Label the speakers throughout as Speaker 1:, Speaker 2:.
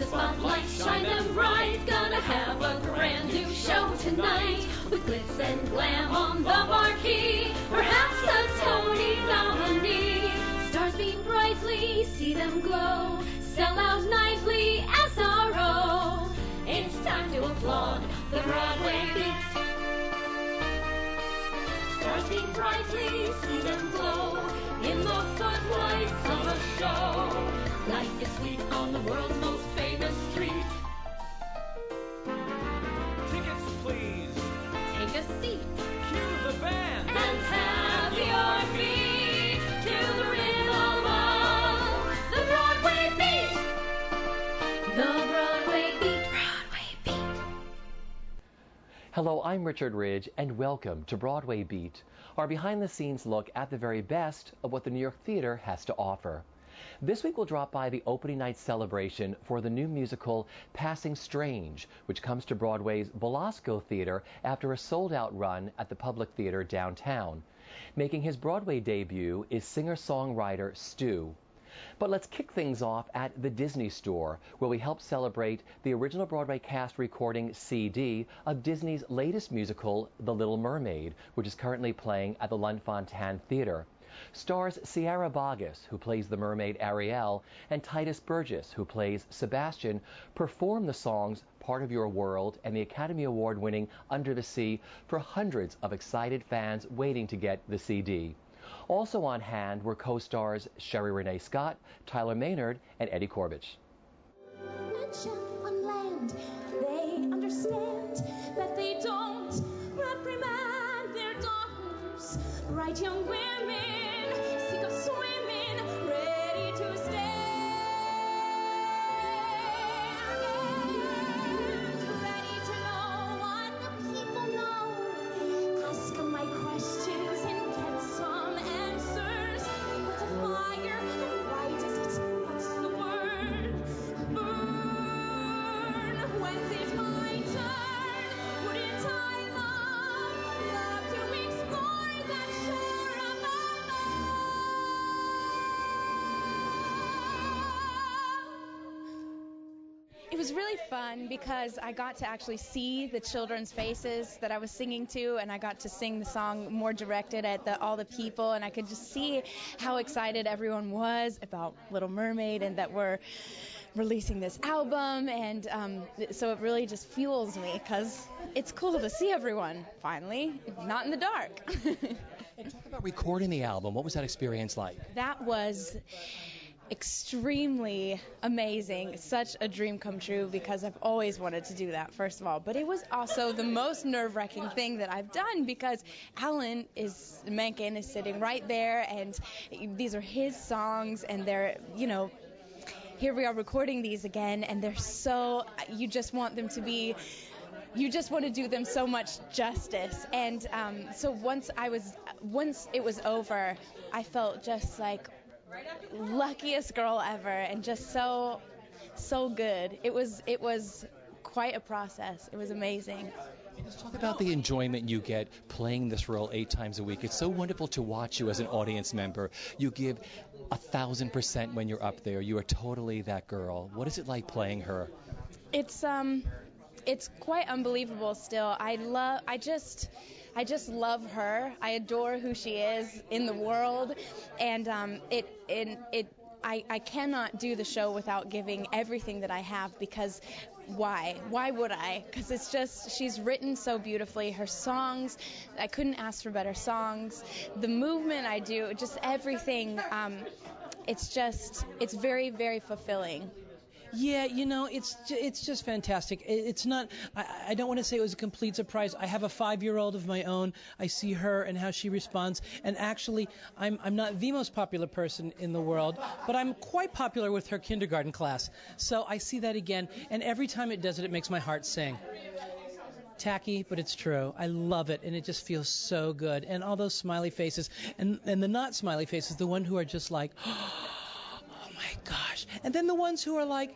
Speaker 1: the spotlight, shine them bright. Gonna have a brand new show tonight, with glitz and glam on the marquee, perhaps a Tony nominee. Stars beam brightly, see them glow, sell out nightly, SRO. It's time to applaud the Broadway beat. Stars beam brightly, see them glow, in the footlights of a show. Life is sweet on the world's most famous street.
Speaker 2: Tickets, please.
Speaker 1: Take a seat
Speaker 2: Cue the band.
Speaker 1: and have your feet to the rhythm of the Broadway beat. The Broadway beat. Broadway beat.
Speaker 3: Hello, I'm Richard Ridge, and welcome to Broadway Beat, our behind-the-scenes look at the very best of what the New York theater has to offer. This week we'll drop by the opening night celebration for the new musical Passing Strange, which comes to Broadway's Belasco Theater after a sold-out run at the Public Theater downtown. Making his Broadway debut is singer-songwriter Stu. But let's kick things off at the Disney Store, where we help celebrate the original Broadway cast recording CD of Disney's latest musical, The Little Mermaid, which is currently playing at the Lunt-Fontanne Theater. Stars Sierra Boggess, who plays the mermaid Ariel, and Titus Burgess, who plays Sebastian, perform the songs Part of Your World and the Academy Award-winning Under the Sea for hundreds of excited fans waiting to get the CD. Also on hand were co-stars Sherry Renee Scott, Tyler Maynard, and Eddie Corbett.
Speaker 4: On land, they understand that they don't reprimand their daughters. Bright young women, sick of swimming, ready to stand. Ready to know what the people know. Ask them my questions and get some answers. What's a fire and why does it? What's the word? Burn. When's it my turn? Wouldn't I love to explore that shore above?
Speaker 5: It was really fun because I got to actually see the children's faces that I was singing to, and I got to sing the song more directed at all the people, and I could just see how excited everyone was about Little Mermaid and that we're releasing this album, and so it really just fuels me because it's cool to see everyone finally, not in the dark.
Speaker 3: And talk about recording the album. What was that experience like?
Speaker 5: That was extremely amazing. Such a dream come true because I've always wanted to do that, first of all. But it was also the most nerve-wracking thing that I've done because Menken is sitting right there, and these are his songs, and they're, here we are recording these again, and they're so, you just want to do them so much justice. And so once it was over, I felt just like luckiest girl ever, and just so good. It was quite a process. It was amazing.
Speaker 3: Let's talk about the enjoyment you get playing this role 8 times a week. It's so wonderful to watch you as an audience member. You give 1,000% when you're up there. You are totally that girl. What is it like playing her?
Speaker 5: It's quite unbelievable still. I just love her. I adore who she is in the world, and I cannot do the show without giving everything that I have, because why? Why would I? Because it's just, she's written so beautifully. Her songs, I couldn't ask for better songs. The movement I do, just everything, it's very, very fulfilling.
Speaker 6: Yeah, it's just fantastic. It's not, I don't want to say it was a complete surprise. I have a 5-year-old of my own. I see her and how she responds. And actually, I'm not the most popular person in the world, but I'm quite popular with her kindergarten class. So I see that again. And every time it does it, it makes my heart sing. Tacky, but it's true. I love it, and it just feels so good. And all those smiley faces, and the not smiley faces, the one who are just like, oh my gosh. And then the ones who are like,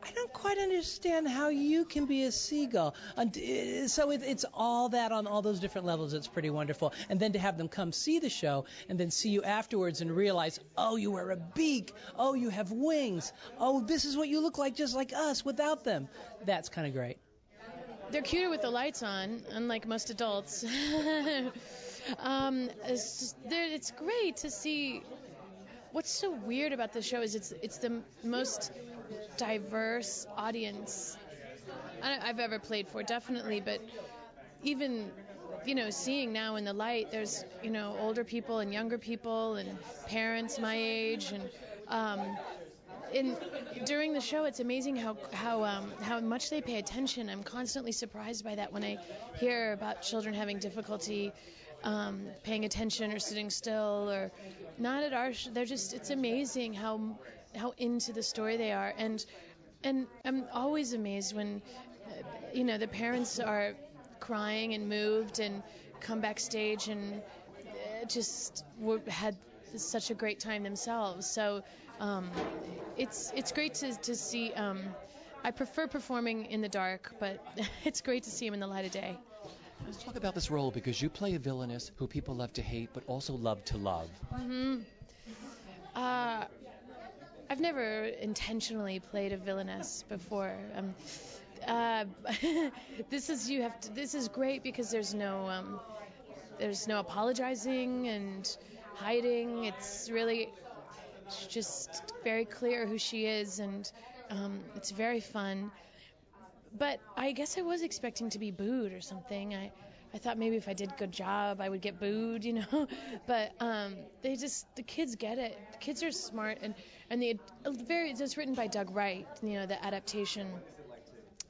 Speaker 6: I don't quite understand how you can be a seagull. And so it's all that on all those different levels. It's pretty wonderful. And then to have them come see the show and then see you afterwards and realize, oh, you wear a beak. Oh, you have wings. Oh, this is what you look like just like us without them. That's kind of great.
Speaker 7: They're cuter with the lights on, unlike most adults. It's great to see. What's so weird about the show is it's the most diverse audience I've ever played for, definitely, but even, seeing now in the light, there's, older people and younger people and parents my age, and during the show, it's amazing how much they pay attention. I'm constantly surprised by that when I hear about children having difficulty paying attention or sitting still or not at our they're just, it's amazing how into the story they are, and I'm always amazed when the parents are crying and moved and come backstage and just had such a great time themselves. So it's great to see. I prefer performing in the dark, but it's great to see them in the light of day.
Speaker 3: Let's talk about this role, because you play a villainess who people love to hate but also love to love.
Speaker 7: Mm-hmm. I've never intentionally played a villainess before. This is great because there's no apologizing and hiding. It's just very clear who she is, and it's very fun. But I guess I was expecting to be booed or something. I thought maybe if I did a good job, I would get booed, But the kids get it. The kids are smart, and it's written by Doug Wright, the adaptation.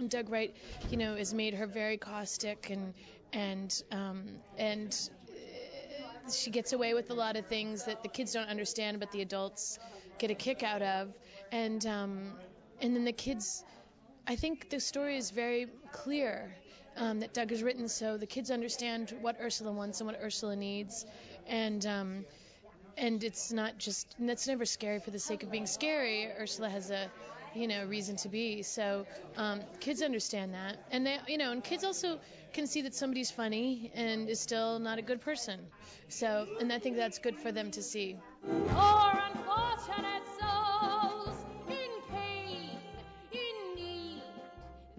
Speaker 7: And Doug Wright, has made her very caustic, and she gets away with a lot of things that the kids don't understand, but the adults get a kick out of, and then the kids. I think the story is very clear that Doug has written, so the kids understand what Ursula wants and what Ursula needs, and it's not just, and that's never scary for the sake of being scary. Ursula has a reason to be, so kids understand that, and they and kids also can see that somebody's funny and is still not a good person, so, and I think that's good for them to see.
Speaker 1: Poor unfortunate souls in pain, in need.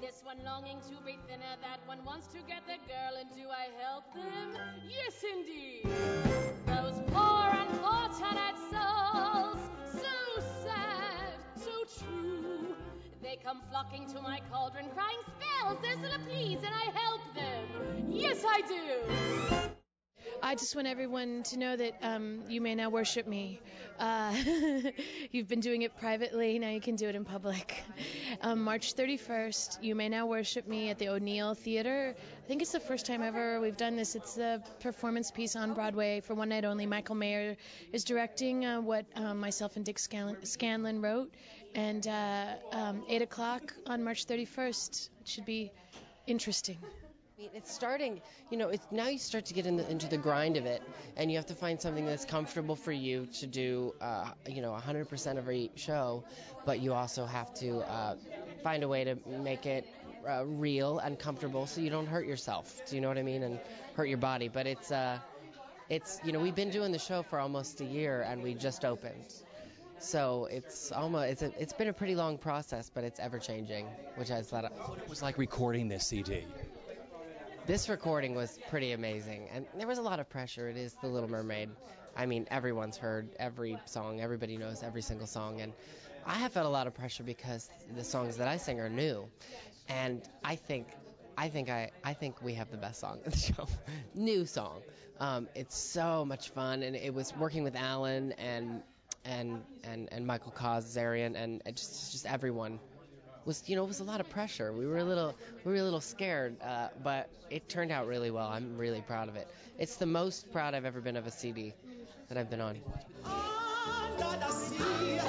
Speaker 1: This one longing to breathe thinner, that one wants to get the girl, and do I help them? Yes, indeed. Those poor unfortunate souls, so sad, so true. They come flocking to my cauldron, crying spells, Ursula, please, and I help them. Yes, I do.
Speaker 7: I just want everyone to know that you may now worship me. You've been doing it privately, now you can do it in public. March 31st, you may now worship me at the O'Neill Theater. I think it's the first time ever we've done this. It's the performance piece on Broadway for one night only. Michael Mayer is directing what myself and Dick Scanlon wrote. And 8 o'clock on March 31st. It should be interesting.
Speaker 8: It's starting, it's now you start to get into the grind of it, and you have to find something that's comfortable for you to do, 100% every show, but you also have to find a way to make it real and comfortable so you don't hurt yourself, do you know what I mean, and hurt your body. But it's we've been doing the show for almost a year, and we just opened. So it's been a pretty long process, but it's ever changing, which has a lot of.
Speaker 3: What it was like recording this CD?
Speaker 8: This recording was pretty amazing, and there was a lot of pressure. It is The Little Mermaid. I mean, everyone's heard every song. Everybody knows every single song, and I have felt a lot of pressure because the songs that I sing are new, and I think we have the best song in the show. New song. It's so much fun, and it was working with Alan and Michael Kazarian and just everyone. It was a lot of pressure. We were a little scared, but it turned out really well. I'm really proud of it. It's the most proud I've ever been of a CD that I've been on.
Speaker 9: Under the sea,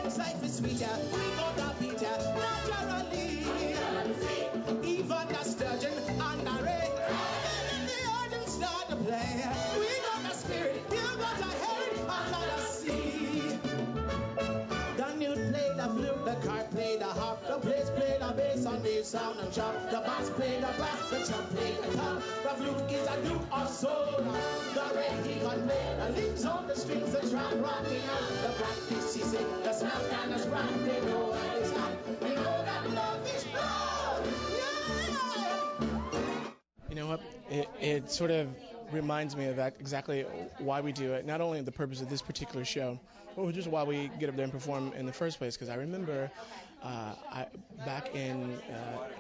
Speaker 9: since life is sweeter, we gonna beat ya naturally. Even the sturgeon and the ray, and the organ start to play. We got the spirit, you got the head under the sea. The new play, the flute, the card play. chop. The bass play the brass, the chop play the top. The flute is a lute of soul. The red he convey the limbs on the strings, the drum rocking out. The practice she say, the smell and the scratch, they know what is hot. You know that love is blood. Yeah.
Speaker 10: You know what? It sort of reminds me of exactly why we do it. Not only the purpose of this particular show, but just why we get up there and perform in the first place. Because I remember back in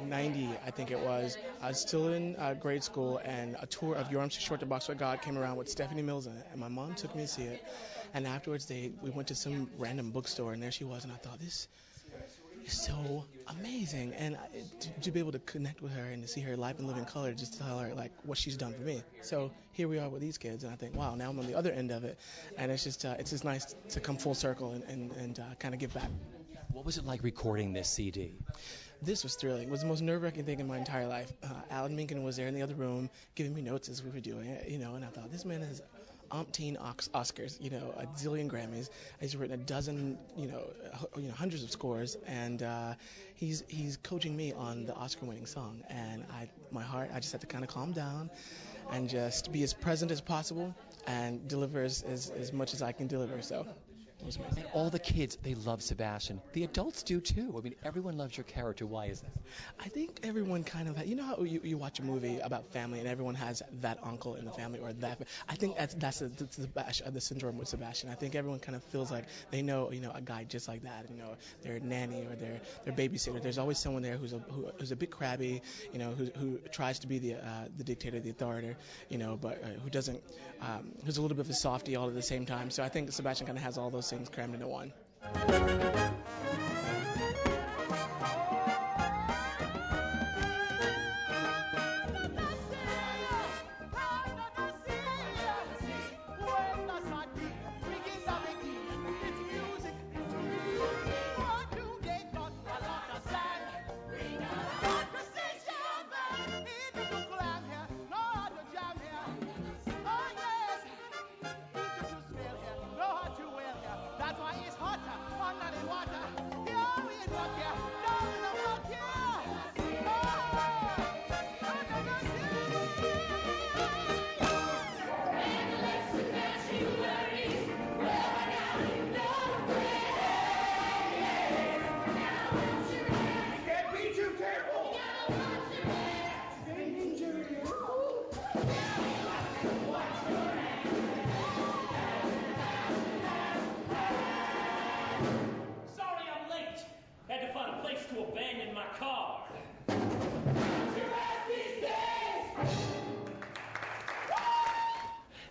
Speaker 10: 90, I think it was, I was still in grade school, and a tour of Your Arms Too Short to Box with God came around with Stephanie Mills in it, and my mom took me to see it. And afterwards, we went to some random bookstore, and there she was, and I thought, this is so amazing. And to be able to connect with her and to see her live and live in color, just to tell her like what she's done for me. So here we are with these kids, and I think, wow, now I'm on the other end of it, and it's just nice to come full circle and kind of give back.
Speaker 3: What was it like recording this CD?
Speaker 10: This was thrilling. It was the most nerve-wracking thing in my entire life. Alan Menken was there in the other room giving me notes as we were doing it, and I thought, this man has umpteen Oscars, a zillion Grammys. He's written a dozen, hundreds of scores, and he's coaching me on the Oscar-winning song. And I just had to kind of calm down and just be as present as possible and deliver as much as I can deliver. So.
Speaker 3: And all the kids, they love Sebastian. The adults do too. I mean, everyone loves your character. Why is that?
Speaker 10: I think everyone kind of, how you watch a movie about family and everyone has that uncle in the family or that. I think that's the syndrome with Sebastian. I think everyone kind of feels like they know, a guy just like that. Their nanny or their babysitter. There's always someone there who's a bit crabby, who tries to be the dictator, the authority, but who doesn't, who's a little bit of a softie all at the same time. So I think Sebastian kind of has all those things crammed into one.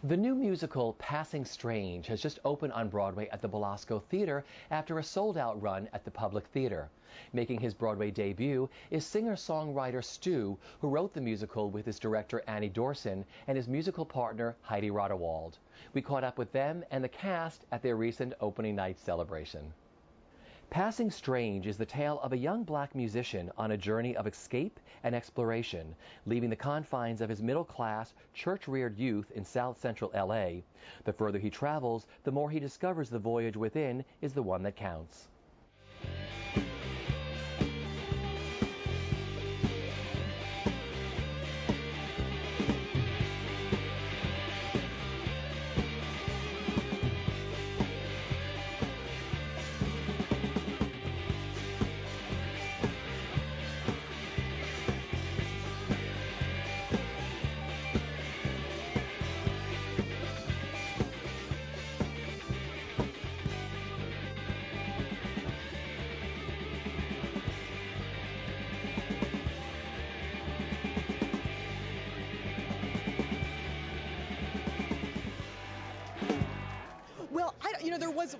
Speaker 3: The new musical Passing Strange has just opened on Broadway at the Belasco Theater after a sold-out run at the Public Theater. Making his Broadway debut is singer-songwriter Stu, who wrote the musical with his director Annie Dorson and his musical partner Heidi Rodewald. We caught up with them and the cast at their recent opening night celebration. Passing Strange is the tale of a young black musician on a journey of escape and exploration, leaving the confines of his middle-class, church-reared youth in South Central L.A. The further he travels, the more he discovers the voyage within is the one that counts.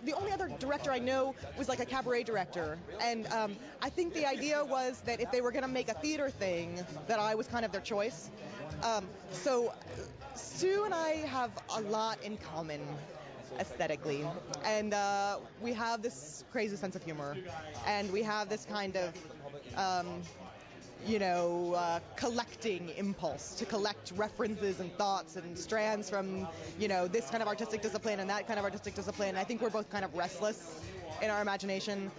Speaker 11: The only other director I know was like a cabaret director, and I think the idea was that if they were going to make a theater thing, that I was kind of their choice. So Stu and I have a lot in common aesthetically, and we have this crazy sense of humor, and we have this kind of collecting impulse, to collect references and thoughts and strands from, this kind of artistic discipline and that kind of artistic discipline. I think we're both kind of restless in our imagination.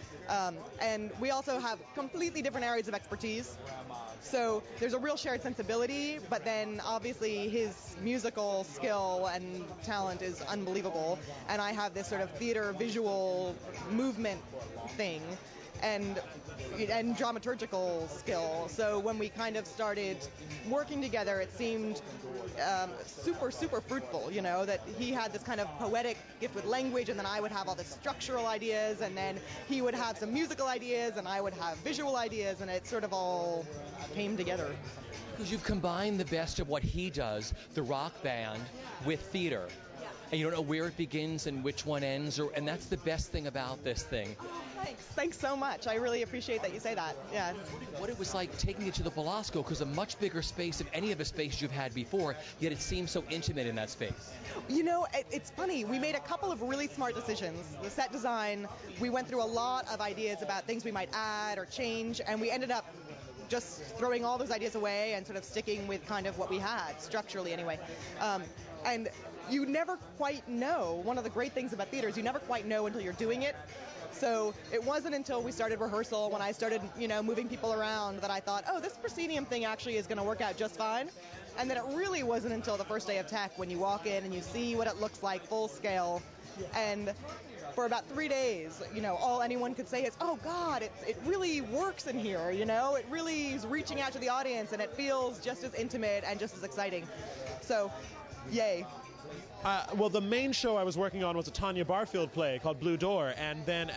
Speaker 11: And we also have completely different areas of expertise. So there's a real shared sensibility, but then obviously his musical skill and talent is unbelievable. And I have this sort of theater visual movement thing and dramaturgical skill. So when we kind of started working together, it seemed super, super fruitful, that he had this kind of poetic gift with language, and then I would have all the structural ideas, and then he would have some musical ideas, and I would have visual ideas, and it sort of all came together.
Speaker 3: Because you've combined the best of what he does, the rock band, with theater. And you don't know where it begins and which one ends, and that's the best thing about this thing.
Speaker 11: Thanks so much. I really appreciate that you say that. Yeah.
Speaker 3: What it was like taking it to the Belasco, because a much bigger space than any of the spaces you've had before, yet it seems so intimate in that space.
Speaker 11: It's funny. We made a couple of really smart decisions. The set design, we went through a lot of ideas about things we might add or change, and we ended up just throwing all those ideas away and sort of sticking with kind of what we had, structurally anyway. And you never quite know. One of the great things about theater is you never quite know until you're doing it. So it wasn't until we started rehearsal, when I started, moving people around, that I thought, oh, this proscenium thing actually is going to work out just fine. And then it really wasn't until the first day of tech when you walk in and you see what it looks like full scale. And for about 3 days, all anyone could say is, oh, God, it really works in here, It really is reaching out to the audience, and it feels just as intimate and just as exciting. So, yay.
Speaker 12: Well, the main show I was working on was a Tanya Barfield play called Blue Door, and then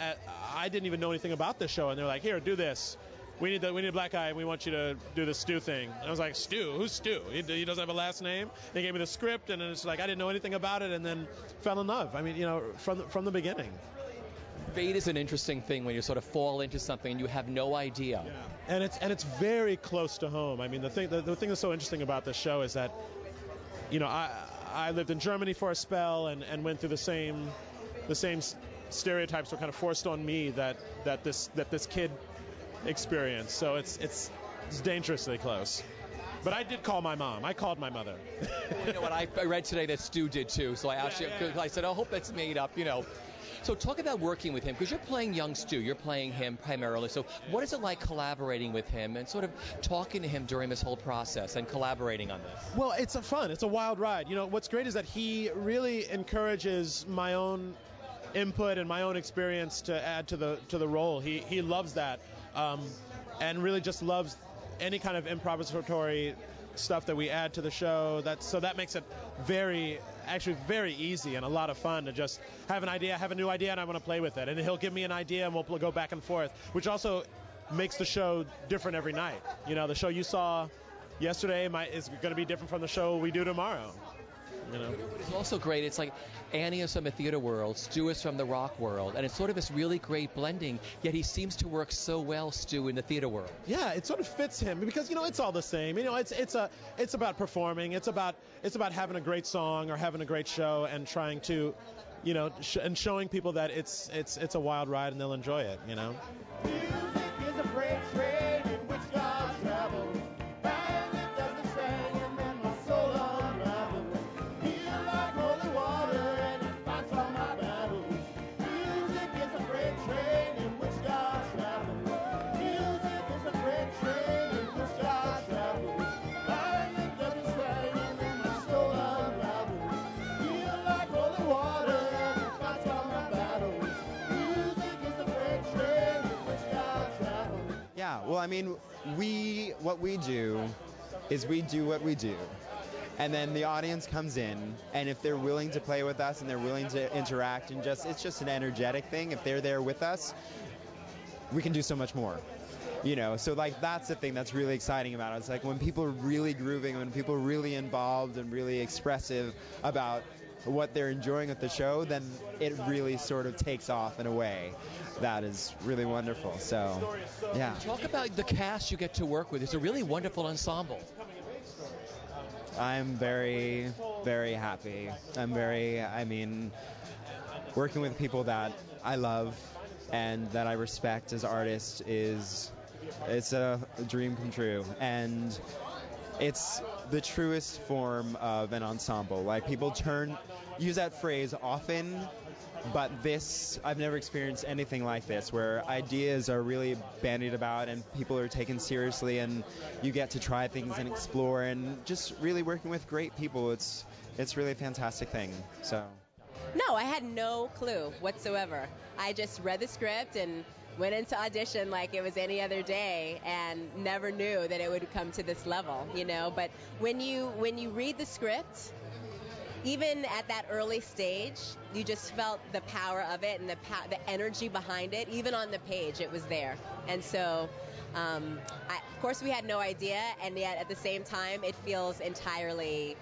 Speaker 12: I didn't even know anything about this show, and they're like, here, do this. We need a black guy, and we want you to do the Stu thing. And I was like, Stu? Who's Stu? He doesn't have a last name? They gave me the script, and it's like I didn't know anything about it, and then fell in love. I mean, from the beginning.
Speaker 3: Fate is an interesting thing when you sort of fall into something and you have no idea.
Speaker 12: Yeah. And it's very close to home. I mean, the thing that's so interesting about this show is that, I lived in Germany for a spell and went through the same stereotypes were kind of forced on me that this kid experienced. So it's dangerously close. But I did call my mom. I called my mother.
Speaker 3: You know what? I read today that Stu did too. So I asked you. I said, I hope that's made up. So talk about working with him, because you're playing young Stu. You're playing him primarily. So what is it like collaborating with him and sort of talking to him during this whole process and collaborating on this?
Speaker 12: Well, it's fun. It's a wild ride. What's great is that he really encourages my own input and my own experience to add to the role. He loves that, and really just loves any kind of improvisatory stuff that we add to the show. That makes it very easy and a lot of fun to just have a new idea, and I want to play with it. And he'll give me an idea, and we'll go back and forth, which also makes the show different every night. The show you saw yesterday is going to be different from the show we do tomorrow.
Speaker 3: It's also great. It's like Annie is from the theater world, Stu is from the rock world, and it's sort of this really great blending, yet he seems to work so well, Stu, in the theater world.
Speaker 12: Yeah, it sort of fits him because, it's all the same. It's about performing. It's about having a great song or having a great show and trying to, and showing people that it's a wild ride and they'll enjoy it, Music is a freight train in which God travels.
Speaker 13: Well, I mean, what we do is we do what we do. And then the audience comes in, and if they're willing to play with us and they're willing to interact and it's just an energetic thing, if they're there with us, we can do so much more. So that's the thing that's really exciting about it. It's like when people are really grooving, when people are really involved and really expressive about what they're enjoying with the show, then it really sort of takes off in a way that is really wonderful. So, yeah.
Speaker 3: Talk about the cast you get to work with. It's a really wonderful ensemble.
Speaker 13: I'm very, very happy. Working with people that I love and that I respect as artists is It's a dream come true, and it's the truest form of an ensemble. Like, people use that phrase often, but I've never experienced anything like this, where ideas are really bandied about and people are taken seriously, and you get to try things and explore, and just really working with great people. It's really a fantastic thing. So.
Speaker 14: No, I had no clue whatsoever. I just read the script and went into audition like it was any other day, and never knew that it would come to this level, you know. But when you read the script, even at that early stage, you just felt the power of it and the energy behind it. Even on the page, it was there. And so, of course, we had no idea, and yet at the same time, it feels entirely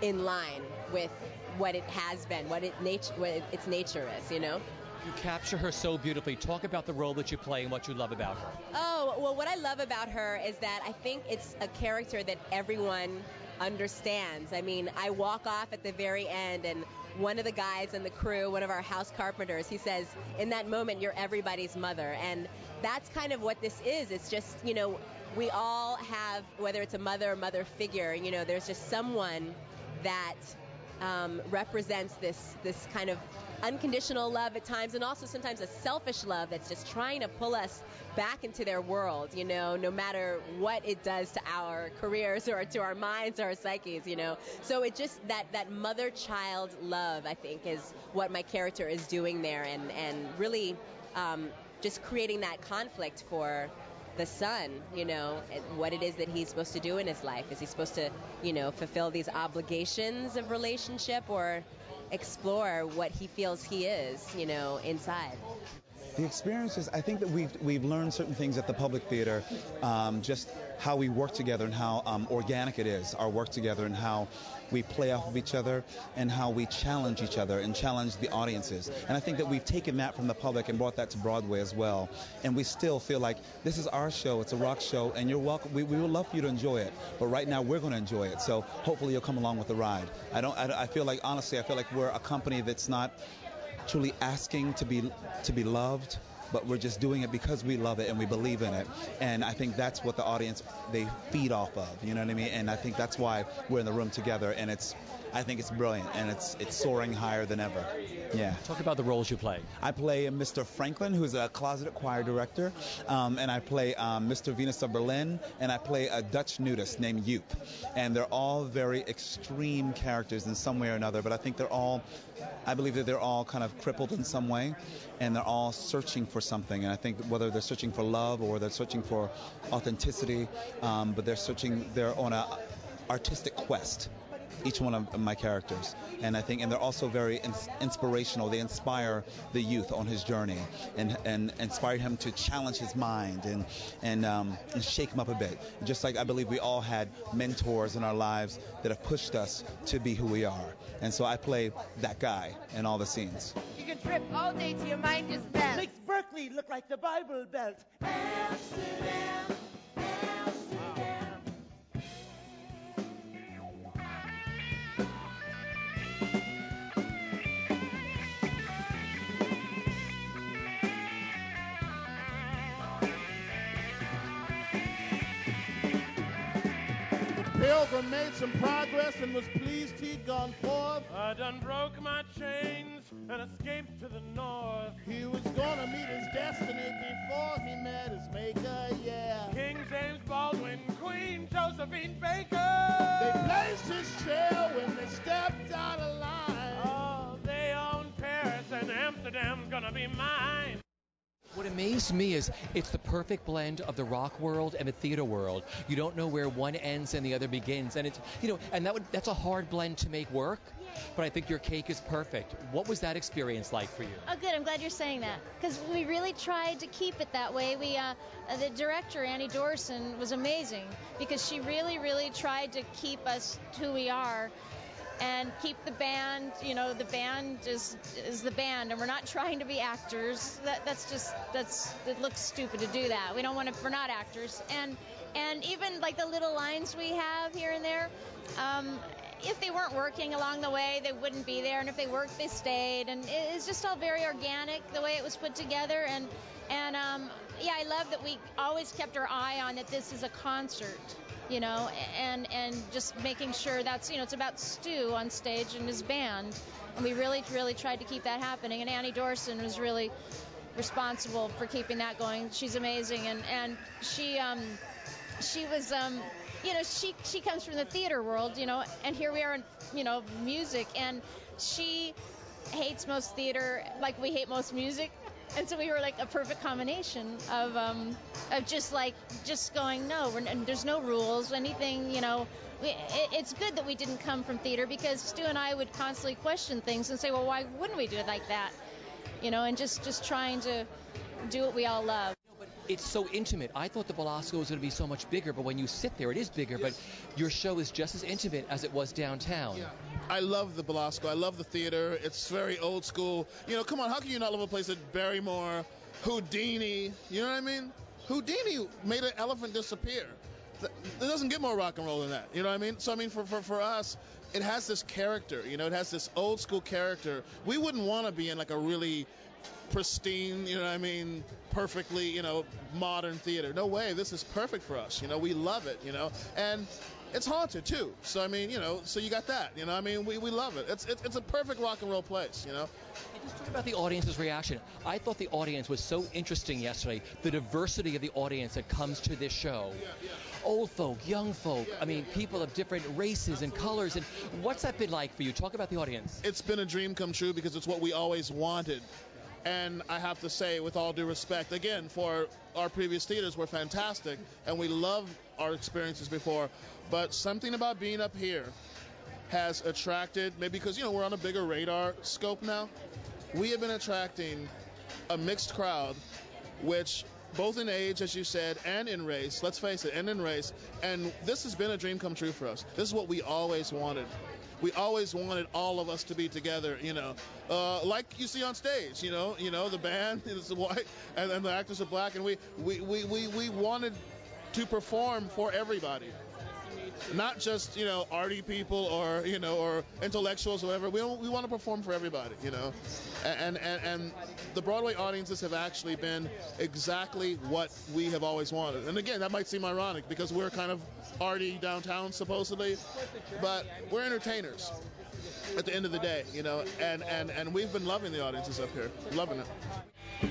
Speaker 14: in line with what it has been, what its nature is, you know?
Speaker 3: You capture her so beautifully. Talk about the role that you play and what you love about her.
Speaker 14: Oh, well, what I love about her is that I think it's a character that everyone understands. I mean, I walk off at the very end, and one of the guys in the crew, one of our house carpenters, he says, in that moment, you're everybody's mother. And that's kind of what this is. It's just, you know, we all have, whether it's a mother or mother figure, you know, there's just someone that represents this kind of unconditional love at times, and also sometimes a selfish love that's just trying to pull us back into their world, you know, no matter what it does to our careers or to our minds or our psyches, you know. So it just, that mother-child love, I think, is what my character is doing there, and really just creating that conflict for the son, you know, what it is that he's supposed to do in his life. Is he supposed to, you know, fulfill these obligations of relationship, or explore what he feels he is, you know, inside?
Speaker 15: The experiences, I think that we've learned certain things at the Public Theater, just how we work together and how organic it is, our work together, and how we play off of each other, and how we challenge each other and challenge the audiences. And I think that we've taken that from the public and brought that to Broadway as well. And we still feel like this is our show, it's a rock show, and you're welcome. We would love for you to enjoy it, but right now we're going to enjoy it. So hopefully you'll come along with the ride. I feel like, honestly, I feel like we're a company that's not truly asking to be loved, but we're just doing it because we love it and we believe in it. And I think that's what the audience, they feed off of, you know what I mean? And I think that's why we're in the room together, and I think it's brilliant, and it's soaring higher than ever. Yeah.
Speaker 3: Talk about the roles you play.
Speaker 15: I play Mr. Franklin, who's a closeted choir director, and I play Mr. Venus of Berlin, and I play a Dutch nudist named Joop. And they're all very extreme characters in some way or another, but I believe that they're all kind of crippled in some way, and they're all searching for something. And I think that whether they're searching for love or they're searching for authenticity, but they're on a artistic quest, each one of my characters. And they're also very inspirational. They inspire the youth on his journey, and inspire him to challenge his mind and shake him up a bit. Just like I believe we all had mentors in our lives that have pushed us to be who we are. And so I play that guy in all the scenes.
Speaker 16: You can trip all day till your mind is bent.
Speaker 9: Makes Berkeley look like the Bible Belt. Amsterdam, Amsterdam.
Speaker 17: Pilgrim made some progress and was pleased he'd gone forth.
Speaker 2: I done broke my chains and escaped to the north.
Speaker 17: He was gonna meet his destiny before he met his maker, yeah.
Speaker 2: King James Baldwin, Queen Josephine Baker.
Speaker 17: They blazed his trail when they stepped out of line.
Speaker 2: Oh, they own Paris and Amsterdam's gonna be mine.
Speaker 3: What amazed me is it's the perfect blend of the rock world and the theater world. You don't know where one ends and the other begins, and it's, you know, and that's a hard blend to make work. But I think your cake is perfect. What was that experience like for you?
Speaker 18: Oh, good. I'm glad you're saying that, because we really tried to keep it that way. The director, Annie Dorson, was amazing, because she really, really tried to keep us who we are. And keep the band, you know, the band is the band, and we're not trying to be actors. It looks stupid to do that. We're not actors. And even like the little lines we have here and there, if they weren't working along the way, they wouldn't be there. And if they worked, they stayed. And it's just all very organic, the way it was put together. And yeah, I love that we always kept our eye on that this is a concert, you know, and just making sure that's, you know, it's about Stu on stage and his band, and we really tried to keep that happening. And Annie Dorson was really responsible for keeping that going. She's amazing, and she was you know, she comes from the theater world, you know, and here we are in, you know, music, and she hates most theater like we hate most music. And so we were like a perfect combination of just going, no, there's no rules, anything, you know. It's good that we didn't come from theater, because Stu and I would constantly question things and say, well, why wouldn't we do it like that? You know, and just trying to do what we all love.
Speaker 3: It's so intimate. I thought the Belasco was going to be so much bigger, but when you sit there, it is bigger. But your show is just as intimate as it was downtown.
Speaker 19: Yeah. I love the Belasco. I love the theater. It's very old school. You know, come on, how can you not love a place at Barrymore, Houdini? You know what I mean? Houdini made an elephant disappear. It doesn't get more rock and roll than that. You know what I mean? So, I mean, for us, it has this character. You know, it has this old school character. We wouldn't want to be in like a really pristine, you know what I mean, perfectly, you know, modern theater. No way. This is perfect for us. You know, we love it, you know. And it's haunted, too. So, I mean, you know, so you got that. You know, I mean, we love it. It's a perfect rock and roll place, you know.
Speaker 3: Just talk about the audience's reaction. I thought the audience was so interesting yesterday, the diversity of the audience that comes to this show. Old folk, young folk, I mean, people of different races and colors. And what's that been like for you? Talk about the audience.
Speaker 19: It's been a dream come true, because it's what we always wanted. And I have to say, with all due respect, again, for our previous theaters were fantastic, and we love our experiences before, but something about being up here has attracted, maybe because, you know, we're on a bigger radar scope now, we have been attracting a mixed crowd, which both in age, as you said, and in race, let's face it, and in race, and this has been a dream come true for us. This is what we always wanted. We always wanted all of us to be together, you know, like you see on stage, you know, the band is white and the actors are black, and we wanted to perform for everybody, not just, you know, arty people or, you know, or intellectuals or whatever. We want to perform for everybody, you know, and the Broadway audiences have actually been exactly what we have always wanted. And again, that might seem ironic because we're kind of arty downtown supposedly, but we're entertainers at the end of the day, you know, and we've been loving the audiences up here, loving it.